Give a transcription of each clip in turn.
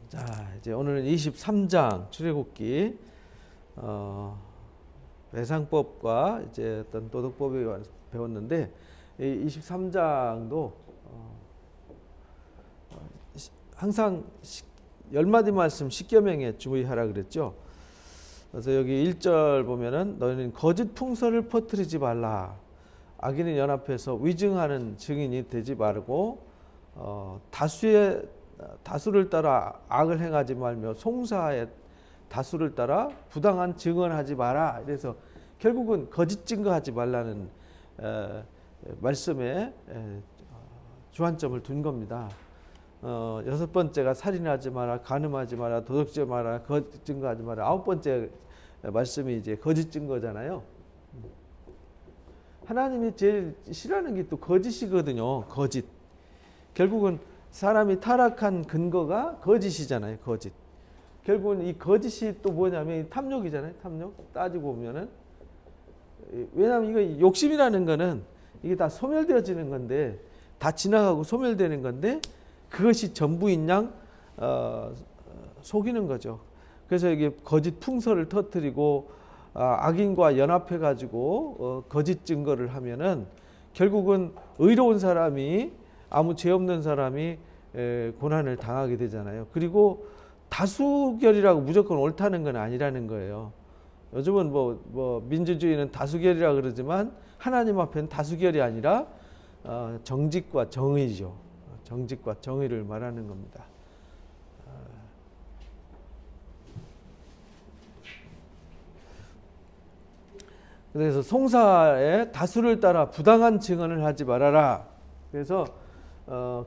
자, 이제 오늘은 23장 출애굽기 배상법과 이제 어떤 도덕법에 배웠는데, 이 23장도 항상 10마디 말씀 10계명에 주의하라 그랬죠. 그래서 여기 1절 보면은 너희는 거짓 풍설을 퍼뜨리지 말라. 악인을 연합해서 위증하는 증인이 되지 말고 다수를 따라 악을 행하지 말며 송사의 다수를 따라 부당한 증언하지 마라. 그래서 결국은 거짓 증거하지 말라는 말씀에 주안점을 둔 겁니다. 6번째가 살인하지 마라, 간음하지 마라, 도둑질 마라, 거짓 증거하지 마라. 9번째 말씀이 이제 거짓 증거잖아요. 하나님이 제일 싫어하는 게 또 거짓이거든요. 거짓. 결국은 사람이 타락한 근거가 거짓이잖아요. 거짓. 결국은 이 거짓이 또 뭐냐면 탐욕이잖아요. 탐욕. 따지고 보면은, 왜냐하면 이거 욕심이라는 거는 이게 다 소멸되어지는 건데, 다 지나가고 소멸되는 건데, 그것이 전부인 양 속이는 거죠. 그래서 이게 거짓 풍설을 터뜨리고 악인과 연합해 가지고 거짓 증거를 하면은 결국은 의로운 사람이, 아무 죄 없는 사람이 고난을 당하게 되잖아요. 그리고 다수결이라고 무조건 옳다는 건 아니라는 거예요. 요즘은 뭐 민주주의는 다수결이라 그러지만 하나님 앞에는 다수결이 아니라 정직과 정의죠. 정직과 정의를 말하는 겁니다. 그래서 송사의 다수를 따라 부당한 증언을 하지 말아라. 그래서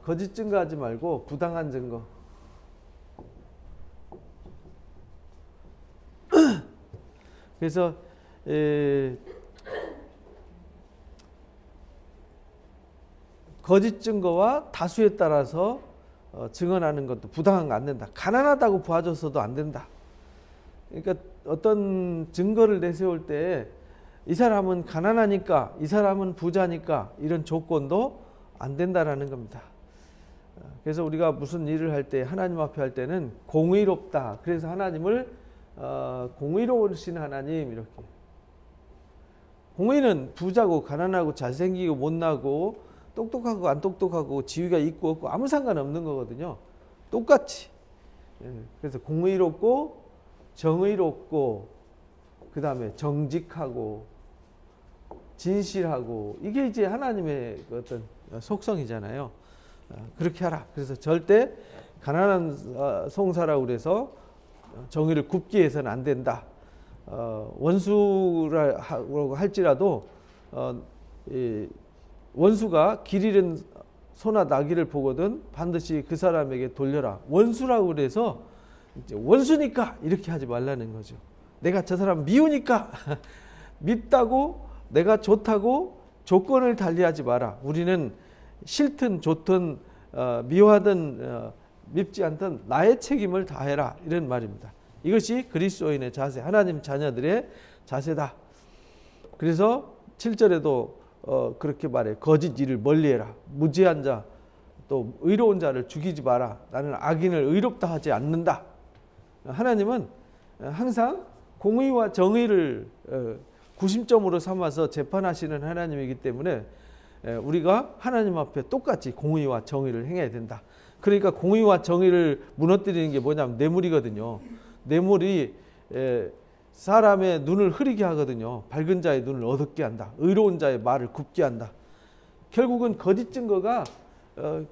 거짓 증거하지 말고 부당한 증거. 그래서 거짓 증거와 다수에 따라서 증언하는 것도 부당한 거 안 된다. 가난하다고 봐줘서도 안 된다. 그러니까 어떤 증거를 내세울 때 이 사람은 가난하니까, 이 사람은 부자니까 이런 조건도 안 된다라는 겁니다. 그래서 우리가 무슨 일을 할 때, 하나님 앞에 할 때는 공의롭다. 그래서 하나님을 공의로우신 하나님, 이렇게. 공의는 부자고 가난하고 잘생기고 못나고 똑똑하고 안 똑똑하고 지위가 있고 없고 아무 상관없는 거거든요. 똑같이. 그래서 공의롭고 정의롭고 그 다음에 정직하고 진실하고, 이게 이제 하나님의 어떤 속성이잖아요. 그렇게 하라. 그래서 절대 가난한 송사라고 그래서 정의를 굽게 해서는 안 된다. 원수라고 할지라도 원수가 길 잃은 소나 나귀를 보거든 반드시 그 사람에게 돌려라. 원수라고 그래서 이제 원수니까 이렇게 하지 말라는 거죠. 내가 저 사람 미우니까 밉다고, 내가 좋다고 조건을 달리하지 마라. 우리는 싫든 좋든 미워하든 밉지 않든 나의 책임을 다해라. 이런 말입니다. 이것이 그리스도인의 자세, 하나님 자녀들의 자세다. 그래서 7절에도 그렇게 말해. 거짓 일을 멀리해라. 무죄한 자, 또 의로운 자를 죽이지 마라. 나는 악인을 의롭다 하지 않는다. 하나님은 항상 공의와 정의를 구심점으로 삼아서 재판하시는 하나님이기 때문에 우리가 하나님 앞에 똑같이 공의와 정의를 행해야 된다. 그러니까 공의와 정의를 무너뜨리는 게 뭐냐면 뇌물이거든요. 뇌물이 사람의 눈을 흐리게 하거든요. 밝은 자의 눈을 어둡게 한다. 의로운 자의 말을 굽게 한다. 결국은 거짓 증거가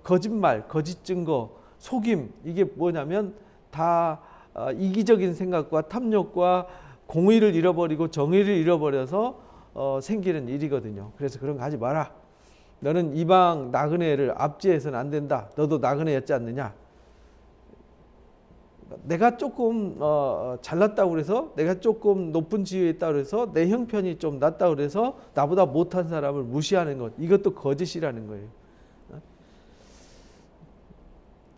거짓말, 거짓 증거, 속임, 이게 뭐냐면 다 이기적인 생각과 탐욕과 공의를 잃어버리고 정의를 잃어버려서 생기는 일이거든요. 그래서 그런 거 하지 마라. 너는 이방 나그네를 압제해서는 안 된다. 너도 나그네였지 않느냐. 내가 조금 잘났다고 그래서, 내가 조금 높은 지위에 있다고 그래서, 내 형편이 좀 낫다고 그래서 나보다 못한 사람을 무시하는 것, 이것도 거짓이라는 거예요.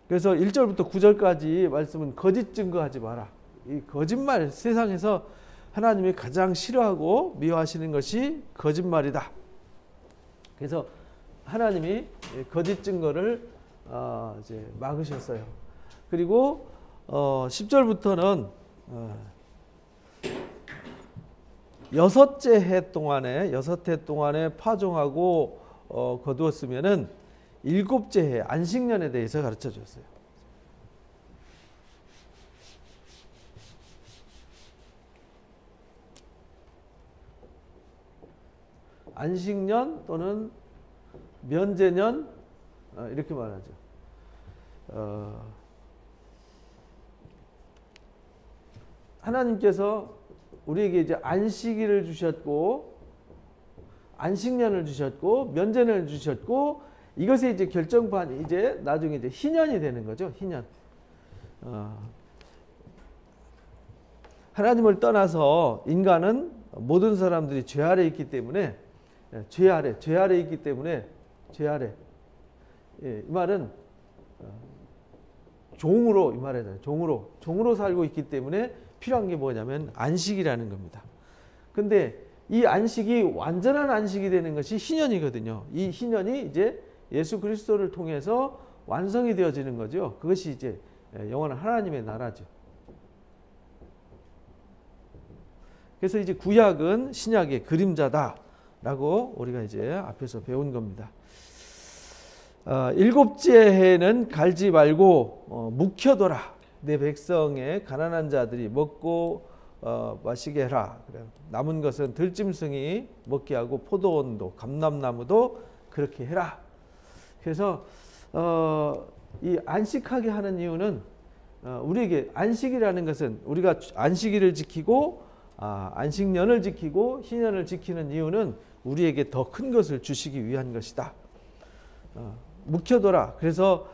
그래서 1절부터 9절까지 말씀은 거짓 증거하지 마라. 이 거짓말, 세상에서 하나님이 가장 싫어하고 미워하시는 것이 거짓말이다. 그래서 하나님이 거짓 증거를 이제 막으셨어요. 그리고 10절부터는 여섯째 해 동안에 파종하고 거두었으면은 일곱째 해 안식년에 대해서 가르쳐 줬어요. 안식년 또는 면제년 이렇게 말하죠. 하나님께서 우리에게 이제 안식일을 주셨고 안식년을 주셨고 면제년을 주셨고 이것의 이제 결정판이 이제 나중에 이제 희년이 되는 거죠. 희년. 하나님을 떠나서 인간은 모든 사람들이 죄 아래 있기 때문에 죄 아래 있기 때문에 죄 아래. 이 말은 종으로 이 말이잖아요. 종으로 살고 있기 때문에 필요한 게 뭐냐면 안식이라는 겁니다. 근데 이 안식이 완전한 안식이 되는 것이 희년이거든요. 이 희년이 이제 예수 그리스도를 통해서 완성이 되어지는 거죠. 그것이 이제 영원한 하나님의 나라죠. 그래서 이제 구약은 신약의 그림자다라고 우리가 이제 앞에서 배운 겁니다. 일곱째 해는 갈지 말고 묵혀둬라. 내 백성의 가난한 자들이 먹고 마시게 해라. 남은 것은 들짐승이 먹게 하고 포도원도 감람나무도 그렇게 해라. 그래서 이 안식하게 하는 이유는 우리에게 안식이라는 것은 우리가 안식일을 지키고 안식년을 지키고 희년을 지키는 이유는 우리에게 더 큰 것을 주시기 위한 것이다. 묵혀둬라. 그래서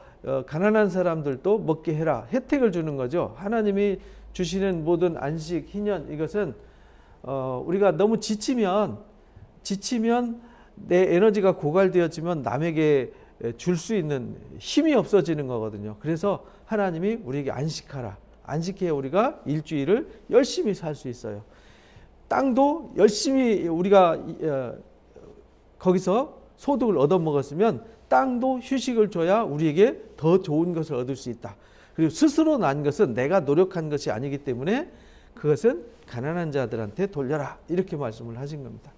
가난한 사람들도 먹게 해라. 혜택을 주는 거죠. 하나님이 주시는 모든 안식, 희년 이것은 우리가 너무 지치면 내 에너지가 고갈되었지만 남에게 줄 수 있는 힘이 없어지는 거거든요. 그래서 하나님이 우리에게 안식하라. 안식해야 우리가 일주일을 열심히 살 수 있어요. 땅도 열심히 우리가 거기서 소득을 얻어먹었으면 땅도 휴식을 줘야 우리에게 더 좋은 것을 얻을 수 있다. 그리고 스스로 난 것은 내가 노력한 것이 아니기 때문에 그것은 가난한 자들한테 돌려라. 이렇게 말씀을 하신 겁니다.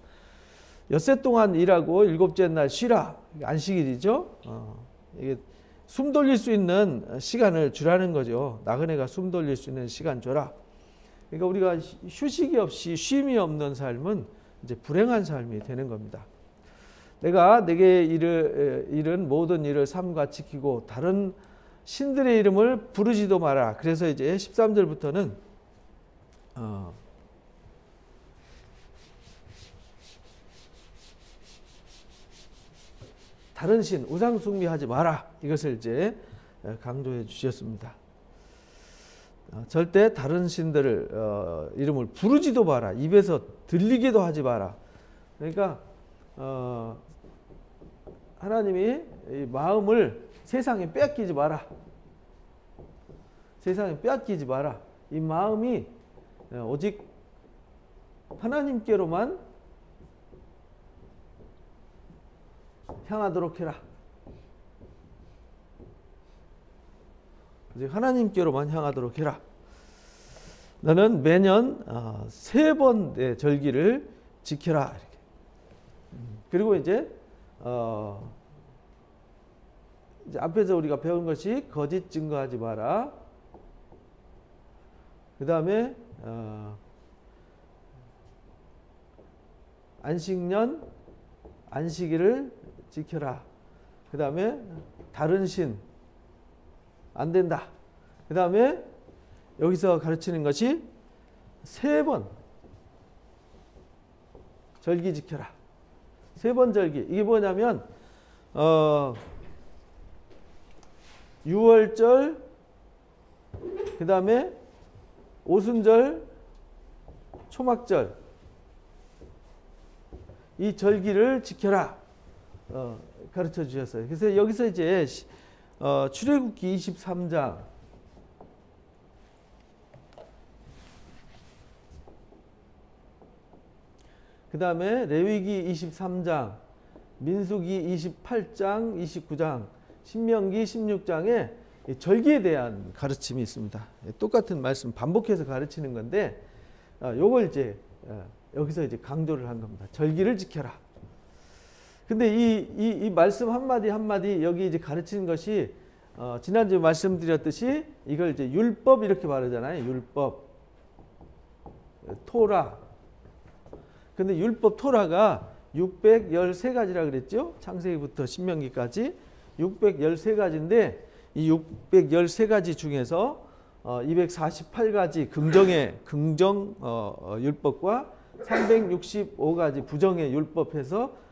엿새 동안 일하고 일곱째 날 쉬라. 안식일이죠. 이게 숨 돌릴 수 있는 시간을 주라는 거죠. 나그네가 숨 돌릴 수 있는 시간 줘라. 그러니까 우리가 휴식이 없이 쉼이 없는 삶은 이제 불행한 삶이 되는 겁니다. 내가 내게 이른 모든 일을 삼가 지키고 다른 신들의 이름을 부르지도 마라. 그래서 이제 13절부터는 다른 신, 우상 숭배하지 마라. 이것을 이제 강조해 주셨습니다. 절대 다른 신들을 이름을 부르지도 마라. 입에서 들리기도 하지 마라. 그러니까 하나님이 이 마음을 세상에 빼앗기지 마라. 세상에 빼앗기지 마라. 이 마음이 오직 하나님께로만 향하도록 해라. 오직 하나님께로만 향하도록 해라. 너는 매년 3번 절기를 지켜라. 이렇게. 그리고 이제 앞에서 우리가 배운 것이 거짓 증거하지 마라. 그 다음에 안식년, 안식일을 지켜라. 그 다음에 다른 신 안 된다. 그 다음에 여기서 가르치는 것이 3번 절기 지켜라. 3번 절기. 이게 뭐냐면 6월절, 그 다음에 오순절, 초막절. 이 절기를 지켜라. 가르쳐 주셨어요. 그래서 여기서 이제 출애굽기 23장 그 다음에 레위기 23장 민수기 28장 29장 신명기 16장에 이 절기에 대한 가르침이 있습니다. 똑같은 말씀 반복해서 가르치는 건데 요걸 이제 여기서 이제 강조를 한 겁니다. 절기를 지켜라. 근데 이 말씀 한마디 한마디 여기 이제 가르치는 것이 지난주에 말씀드렸듯이 이걸 이제 율법 이렇게 말하잖아요. 율법, 토라. 근데 율법 토라가 613가지라 그랬죠. 창세기부터 신명기까지 613가지인데 이 613가지 중에서 248가지 긍정 율법과 365가지 부정의 율법해서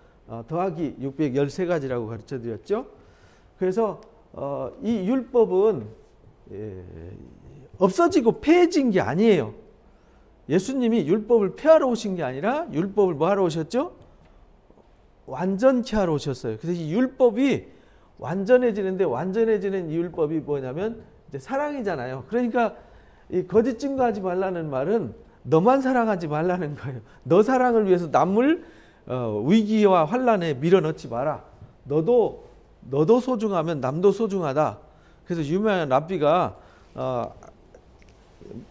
더하기 613가지라고 가르쳐 드렸죠. 그래서 이 율법은 없어지고 폐해진 게 아니에요. 예수님이 율법을 폐하러 오신 게 아니라 율법을 뭐 하러 오셨죠? 완전케 하러 오셨어요. 그래서 이 율법이 완전해지는데 완전해지는 이 율법이 뭐냐면 이제 사랑이잖아요. 그러니까 이 거짓 증거하지 말라는 말은 너만 사랑하지 말라는 거예요. 너 사랑을 위해서 남을 위기와 환란에 밀어넣지 마라. 너도 소중하면 남도 소중하다. 그래서 유명한 랍비가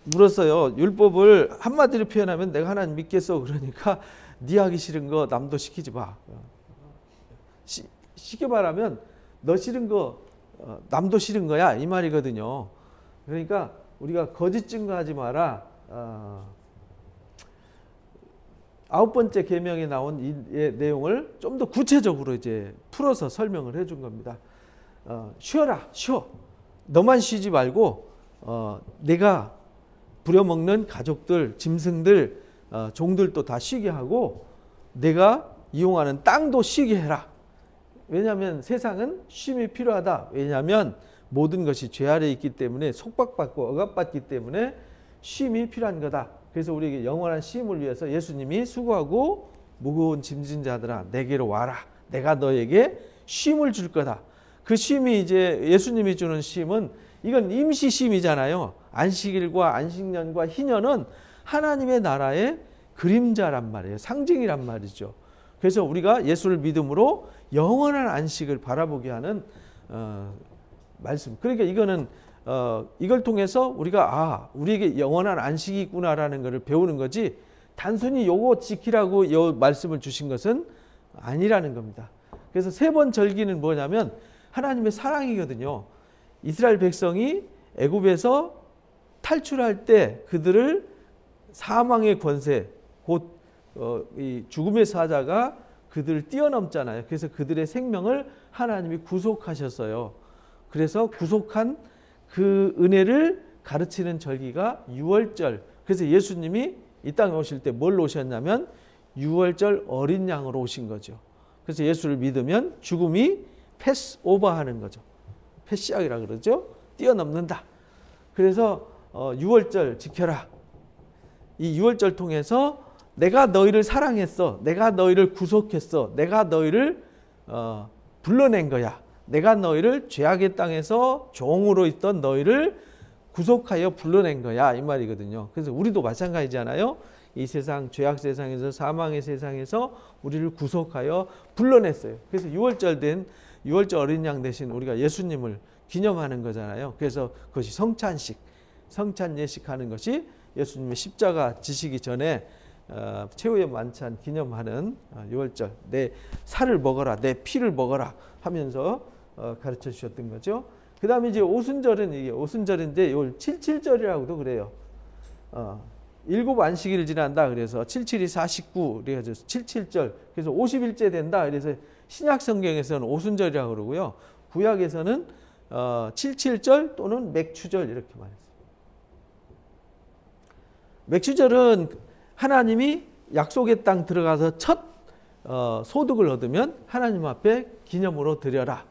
물었어요. 율법을 한마디로 표현하면 내가 하나님 믿겠어. 그러니까 네 하기 싫은 거 남도 시키지 마. 쉽게 말하면 너 싫은 거 남도 싫은 거야 이 말이거든요. 그러니까 우리가 거짓 증거하지 마라. 9번째 계명에 나온 이 내용을 좀 더 구체적으로 이제 풀어서 설명을 해준 겁니다. 쉬어라, 쉬어. 너만 쉬지 말고 내가 부려먹는 가족들, 짐승들, 종들도 다 쉬게 하고 내가 이용하는 땅도 쉬게 해라. 왜냐하면 세상은 쉼이 필요하다. 왜냐하면 모든 것이 죄 아래 있기 때문에 속박받고 억압받기 때문에 쉼이 필요한 거다. 그래서 우리에게 영원한 쉼을 위해서 예수님이 수고하고 무거운 짐진 자들아 내게로 와라. 내가 너에게 쉼을 줄 거다. 그 쉼이 이제 예수님이 주는 쉼은 이건 임시 쉼이잖아요. 안식일과 안식년과 희년은 하나님의 나라의 그림자란 말이에요. 상징이란 말이죠. 그래서 우리가 예수를 믿음으로 영원한 안식을 바라보게 하는 말씀. 그러니까 이거는 이걸 통해서 우리가 우리에게 영원한 안식이 있구나라는 것을 배우는 거지 단순히 요거 지키라고 요 말씀을 주신 것은 아니라는 겁니다. 그래서 세 번 절기는 뭐냐면 하나님의 사랑이거든요. 이스라엘 백성이 애굽에서 탈출할 때 그들을 사망의 권세 곧 이 죽음의 사자가 그들을 뛰어넘잖아요. 그래서 그들의 생명을 하나님이 구속하셨어요. 그래서 구속한 그 은혜를 가르치는 절기가 유월절. 그래서 예수님이 이 땅에 오실 때 뭘 오셨냐면 유월절 어린 양으로 오신 거죠. 그래서 예수를 믿으면 죽음이 패스오버하는 거죠. 패시아이라 그러죠. 뛰어넘는다. 그래서 유월절 지켜라. 이 유월절 통해서 내가 너희를 사랑했어. 내가 너희를 구속했어. 내가 너희를 불러낸 거야. 내가 너희를 죄악의 땅에서 종으로 있던 너희를 구속하여 불러낸 거야 이 말이거든요. 그래서 우리도 마찬가지잖아요. 이 세상 죄악 세상에서 사망의 세상에서 우리를 구속하여 불러냈어요. 그래서 유월절 어린 양 대신 우리가 예수님을 기념하는 거잖아요. 그래서 그것이 성찬 예식하는 것이 예수님의 십자가 지시기 전에 최후의 만찬 기념하는 유월절. 내 살을 먹어라, 내 피를 먹어라 하면서 가르쳐 주셨던 거죠. 그 다음에 이제 오순절은 이게 오순절인데 이걸 77절이라고도 그래요. 7 안식일을 지난다. 그래서 77이 49, 그래서 77절. 그래서 50일째 된다. 그래서 신약 성경에서는 오순절이라고 그러고요. 구약에서는 77절 또는 맥추절 이렇게 말했어요. 맥추절은 하나님이 약속의 땅 들어가서 첫 소득을 얻으면 하나님 앞에 기념으로 드려라.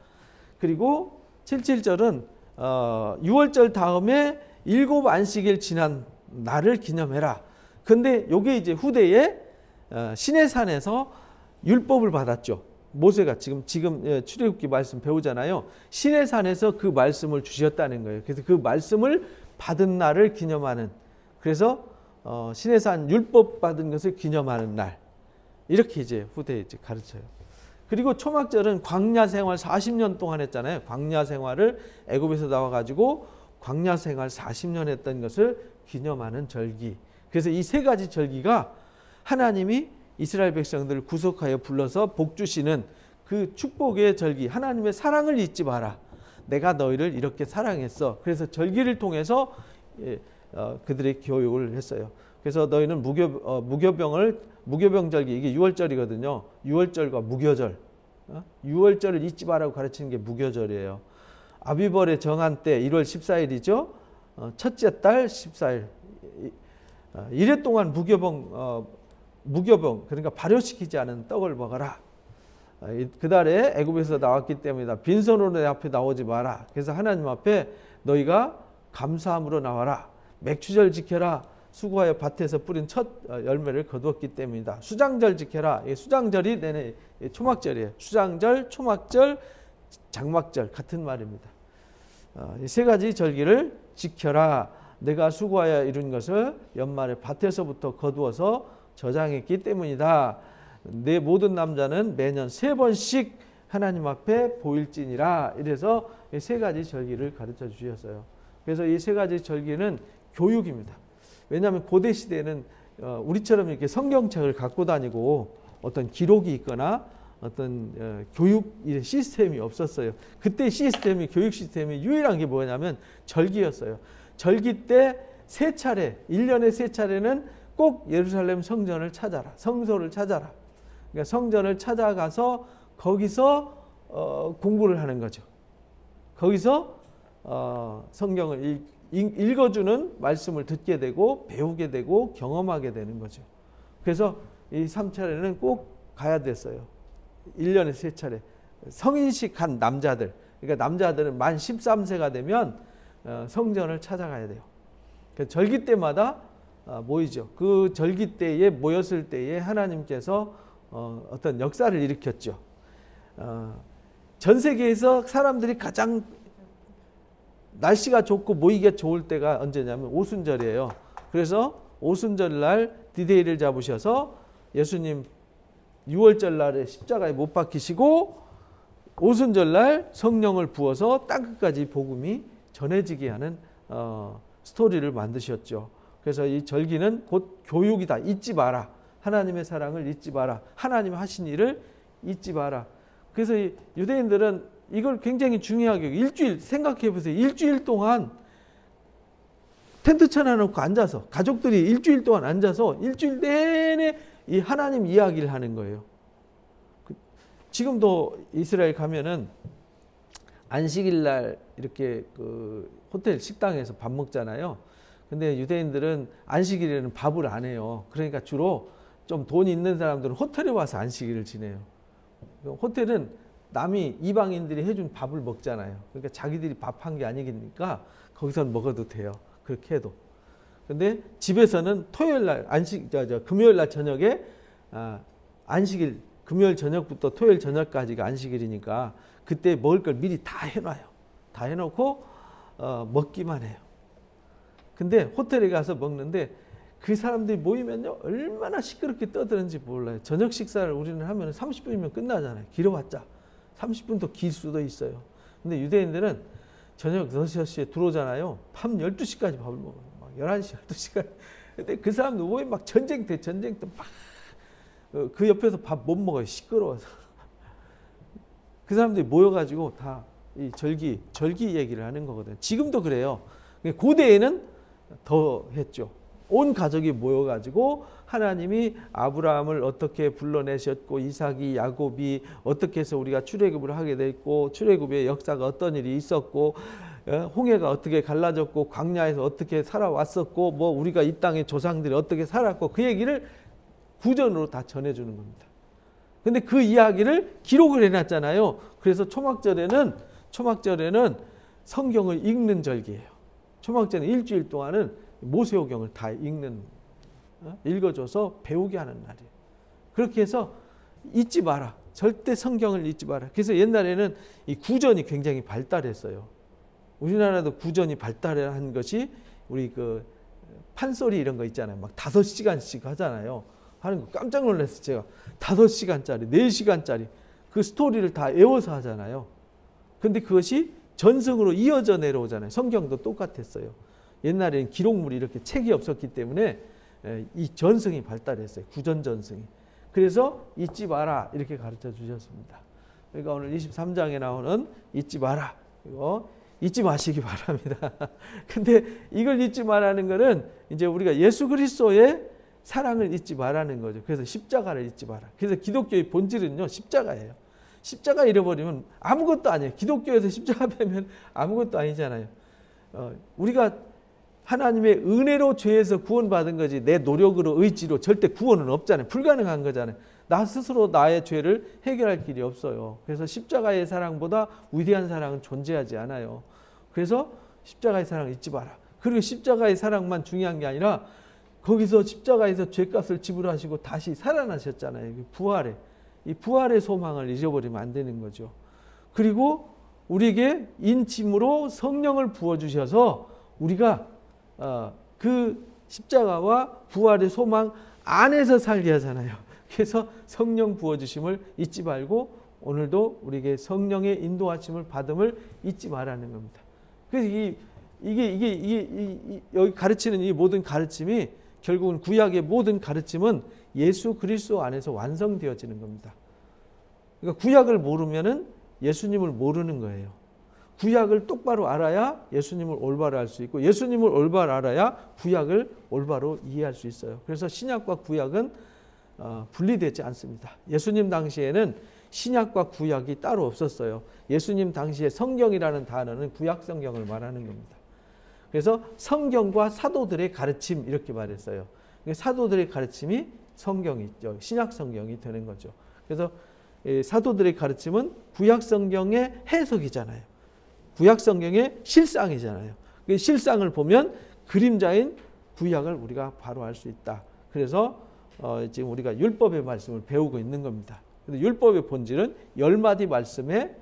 그리고 77절은 6월절 다음에 7 안식일 지난 날을 기념해라. 근데 요게 이제 후대에 시내산에서 율법을 받았죠. 모세가 지금 출애굽기 말씀 배우잖아요. 시내산에서 그 말씀을 주셨다는 거예요. 그래서 그 말씀을 받은 날을 기념하는. 그래서 시내산 율법 받은 것을 기념하는 날. 이렇게 이제 후대에 이제 가르쳐요. 그리고 초막절은 광야 생활 40년 동안 했잖아요. 광야 생활을 애굽에서 나와가지고 광야 생활 40년 했던 것을 기념하는 절기. 그래서 이 세 가지 절기가 하나님이 이스라엘 백성들을 구속하여 불러서 복 주시는 그 축복의 절기, 하나님의 사랑을 잊지 마라. 내가 너희를 이렇게 사랑했어. 그래서 절기를 통해서 그들의 교육을 했어요. 그래서 너희는 무교병 절기, 이게 6월절이거든요. 6월절과 무교절. 6월절을 잊지 마라고 가르치는 게 무교절이에요. 아비벌의 정한 때 1월 14일이죠. 첫째 달 14일. 이래 동안 무교병, 그러니까 발효시키지 않은 떡을 먹어라. 그 달에 애굽에서 나왔기 때문이다. 빈손으로 내 앞에 나오지 마라. 그래서 하나님 앞에 너희가 감사함으로 나와라. 맥추절 지켜라. 수고하여 밭에서 뿌린 첫 열매를 거두었기 때문이다. 수장절 지켜라. 수장절이 내내 초막절이에요. 수장절, 초막절, 장막절 같은 말입니다. 이 세 가지 절기를 지켜라. 내가 수고하여 이룬 것을 연말에 밭에서부터 거두어서 저장했기 때문이다. 내 모든 남자는 매년 3번씩 하나님 앞에 보일지니라. 이래서 이 세 가지 절기를 가르쳐 주셨어요. 그래서 이 세 가지 절기는 교육입니다. 왜냐하면 고대 시대에는 우리처럼 이렇게 성경책을 갖고 다니고 어떤 기록이 있거나 어떤 교육 시스템이 없었어요. 그때 시스템이, 교육 시스템이 유일한 게 뭐냐면 절기였어요. 절기 때 3차례, 1년에 3차례는 꼭 예루살렘 성전을 찾아라. 성소를 찾아라. 그러니까 성전을 찾아가서 거기서 공부를 하는 거죠. 거기서 성경을 읽어주는 말씀을 듣게 되고 배우게 되고 경험하게 되는 거죠. 그래서 이 3차례는 꼭 가야 됐어요. 1년에 3차례. 성인식 한 남자들, 그러니까 남자들은 만 13세가 되면 성전을 찾아가야 돼요. 절기 때마다 모이죠. 그 절기 때에 모였을 때에 하나님께서 어떤 역사를 일으켰죠. 전 세계에서 사람들이 가장 날씨가 좋고 모이기가 좋을 때가 언제냐면 오순절이에요. 그래서 오순절 날 디데이를 잡으셔서 예수님 6월절 날에 십자가에 못 박히시고 오순절 날 성령을 부어서 땅끝까지 복음이 전해지게 하는 스토리를 만드셨죠. 그래서 이 절기는 곧 교육이다. 잊지 마라. 하나님의 사랑을 잊지 마라. 하나님 하신 일을 잊지 마라. 그래서 이 유대인들은 이걸 굉장히 중요하게 일주일 생각해 보세요. 일주일 동안 텐트 쳐놔놓고 앉아서 가족들이 일주일 동안 앉아서 일주일 내내 이 하나님 이야기를 하는 거예요. 지금도 이스라엘 가면은 안식일 날 이렇게 그 호텔 식당에서 밥 먹잖아요. 근데 유대인들은 안식일에는 밥을 안 해요. 그러니까 주로 좀 돈 있는 사람들은 호텔에 와서 안식일을 지내요. 호텔은 남이 이방인들이 해준 밥을 먹잖아요. 그러니까 자기들이 밥한 게 아니니까 거기서는 먹어도 돼요. 그렇게 해도. 근데 집에서는 토요일 날 금요일 날 저녁에 안식일, 금요일 저녁부터 토요일 저녁까지가 안식일이니까 그때 먹을 걸 미리 다 해놔요. 다 해놓고 먹기만 해요. 근데 호텔에 가서 먹는데 그 사람들이 모이면요 얼마나 시끄럽게 떠드는지 몰라요. 저녁 식사를 우리는 하면 30분이면 끝나잖아요. 길어봤자 30분 더 길 수도 있어요. 근데 유대인들은 저녁 6시에 들어오잖아요. 밤 12시까지 밥을 먹어요. 막 11시, 12시까지. 근데 그 사람들 모이면 막 전쟁터 막 그 옆에서 밥 못 먹어요. 시끄러워서. 그 사람들이 모여가지고 다 이 절기 얘기를 하는 거거든요. 지금도 그래요. 고대에는 더 했죠. 온 가족이 모여가지고 하나님이 아브라함을 어떻게 불러내셨고 이삭이 야곱이 어떻게 해서 우리가 출애굽을 하게 됐고 출애굽의 역사가 어떤 일이 있었고 홍해가 어떻게 갈라졌고 광야에서 어떻게 살아왔었고 뭐 우리가 이 땅의 조상들이 어떻게 살았고 그 얘기를 구전으로 다 전해주는 겁니다. 근데 그 이야기를 기록을 해놨잖아요. 그래서 초막절에는 성경을 읽는 절기예요. 초막절은 일주일 동안은 모세오경을 다 읽어줘서 배우게 하는 날이에요. 그렇게 해서 잊지 마라. 절대 성경을 잊지 마라. 그래서 옛날에는 이 구전이 굉장히 발달했어요. 우리나라도 구전이 발달한 것이 우리 그 판소리 이런 거 있잖아요. 막 5시간씩 하잖아요. 하는 거 깜짝 놀랐어요. 제가 5시간짜리, 4시간짜리 그 스토리를 다 외워서 하잖아요. 근데 그것이 전승으로 이어져 내려오잖아요. 성경도 똑같았어요. 옛날에는 기록물이 이렇게 책이 없었기 때문에 이 전승이 발달했어요. 구전 전승이. 그래서 잊지 마라 이렇게 가르쳐 주셨습니다. 그러니까 오늘 23장에 나오는 잊지 마라. 이거 잊지 마시기 바랍니다. 근데 이걸 잊지 말라는 것은 이제 우리가 예수 그리스도의 사랑을 잊지 말라는 거죠. 그래서 십자가를 잊지 마라. 그래서 기독교의 본질은요, 십자가예요. 십자가 잃어버리면 아무것도 아니에요. 기독교에서 십자가 빼면 아무것도 아니잖아요. 우리가 하나님의 은혜로 죄에서 구원받은 거지 내 노력으로 의지로 절대 구원은 없잖아요. 불가능한 거잖아요. 나 스스로 나의 죄를 해결할 길이 없어요. 그래서 십자가의 사랑보다 위대한 사랑은 존재하지 않아요. 그래서 십자가의 사랑을 잊지 마라. 그리고 십자가의 사랑만 중요한 게 아니라 거기서 십자가에서 죄값을 지불하시고 다시 살아나셨잖아요. 부활에. 이 부활의 소망을 잊어버리면 안 되는 거죠. 그리고 우리에게 인침으로 성령을 부어주셔서 우리가 그 십자가와 부활의 소망 안에서 살게 하잖아요. 그래서 성령 부어주심을 잊지 말고 오늘도 우리에게 성령의 인도하심을 받음을 잊지 말라는 겁니다. 그래서 이게 여기 가르치는 이 모든 가르침이 결국은 구약의 모든 가르침은 예수 그리스도 안에서 완성되어지는 겁니다. 그러니까 구약을 모르면은 예수님을 모르는 거예요. 구약을 똑바로 알아야 예수님을 올바로 알 수 있고 예수님을 올바로 알아야 구약을 올바로 이해할 수 있어요. 그래서 신약과 구약은 분리되지 않습니다. 예수님 당시에는 신약과 구약이 따로 없었어요. 예수님 당시에 성경이라는 단어는 구약 성경을 말하는 겁니다. 그래서 성경과 사도들의 가르침 이렇게 말했어요. 사도들의 가르침이 성경이죠. 신약 성경이 되는 거죠. 그래서 사도들의 가르침은 구약 성경의 해석이잖아요. 구약 성경의 실상이잖아요. 실상을 보면 그림자인 구약을 우리가 바로 알 수 있다. 그래서 지금 우리가 율법의 말씀을 배우고 있는 겁니다. 근데 율법의 본질은 10마디 말씀에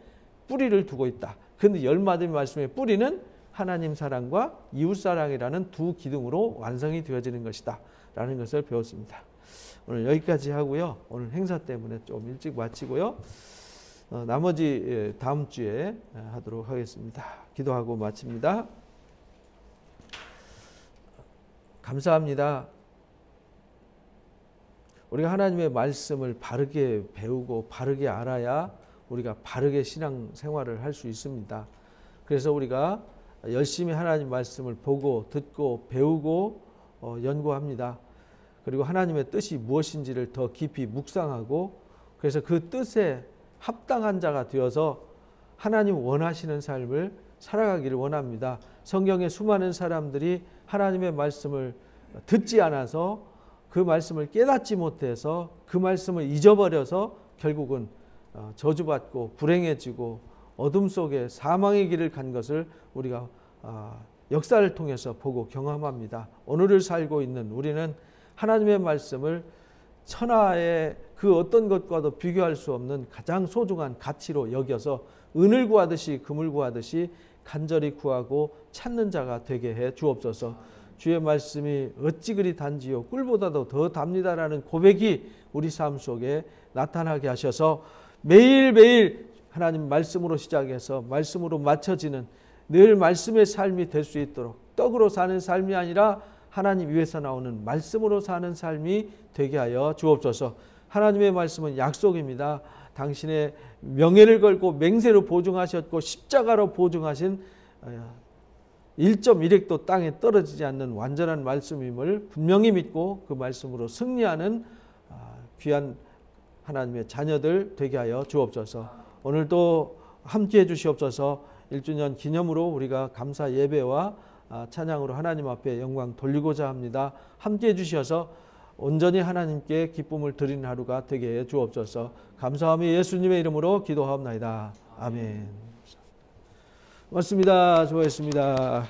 뿌리를 두고 있다. 근데 10마디 말씀의 뿌리는 하나님 사랑과 이웃 사랑이라는 두 기둥으로 완성이 되어지는 것이다. 라는 것을 배웠습니다. 오늘 여기까지 하고요. 오늘 행사 때문에 좀 일찍 마치고요. 나머지 다음 주에 하도록 하겠습니다. 기도하고 마칩니다. 감사합니다. 우리가 하나님의 말씀을 바르게 배우고 바르게 알아야 우리가 바르게 신앙 생활을 할 수 있습니다. 그래서 우리가 열심히 하나님 말씀을 보고 듣고 배우고 연구합니다. 그리고 하나님의 뜻이 무엇인지를 더 깊이 묵상하고 그래서 그 뜻에 합당한 자가 되어서 하나님 원하시는 삶을 살아가기를 원합니다. 성경의 수많은 사람들이 하나님의 말씀을 듣지 않아서 그 말씀을 깨닫지 못해서 그 말씀을 잊어버려서 결국은 저주받고 불행해지고 어둠 속에 사망의 길을 간 것을 우리가 역사를 통해서 보고 경험합니다. 오늘을 살고 있는 우리는 하나님의 말씀을 천하의 그 어떤 것과도 비교할 수 없는 가장 소중한 가치로 여겨서 은을 구하듯이 금을 구하듯이 간절히 구하고 찾는 자가 되게 해 주옵소서. 주의 말씀이 어찌 그리 단지요 꿀보다도 더 답니다라는 고백이 우리 삶 속에 나타나게 하셔서 매일매일 하나님 말씀으로 시작해서 말씀으로 맞춰지는 늘 말씀의 삶이 될 수 있도록 떡으로 사는 삶이 아니라 하나님 위에서 나오는 말씀으로 사는 삶이 되게 하여 주옵소서. 하나님의 말씀은 약속입니다. 당신의 명예를 걸고 맹세로 보증하셨고 십자가로 보증하신 1.1획도 땅에 떨어지지 않는 완전한 말씀임을 분명히 믿고 그 말씀으로 승리하는 귀한 하나님의 자녀들 되게 하여 주옵소서. 오늘도 함께해 주시옵소서. 1주년 기념으로 우리가 감사 예배와 찬양으로 하나님 앞에 영광 돌리고자 합니다. 함께해 주셔서 온전히 하나님께 기쁨을 드리는 하루가 되게 해 주옵소서. 감사하며 예수님의 이름으로 기도하옵나이다. 아멘. 고맙습니다. 수고했습니다.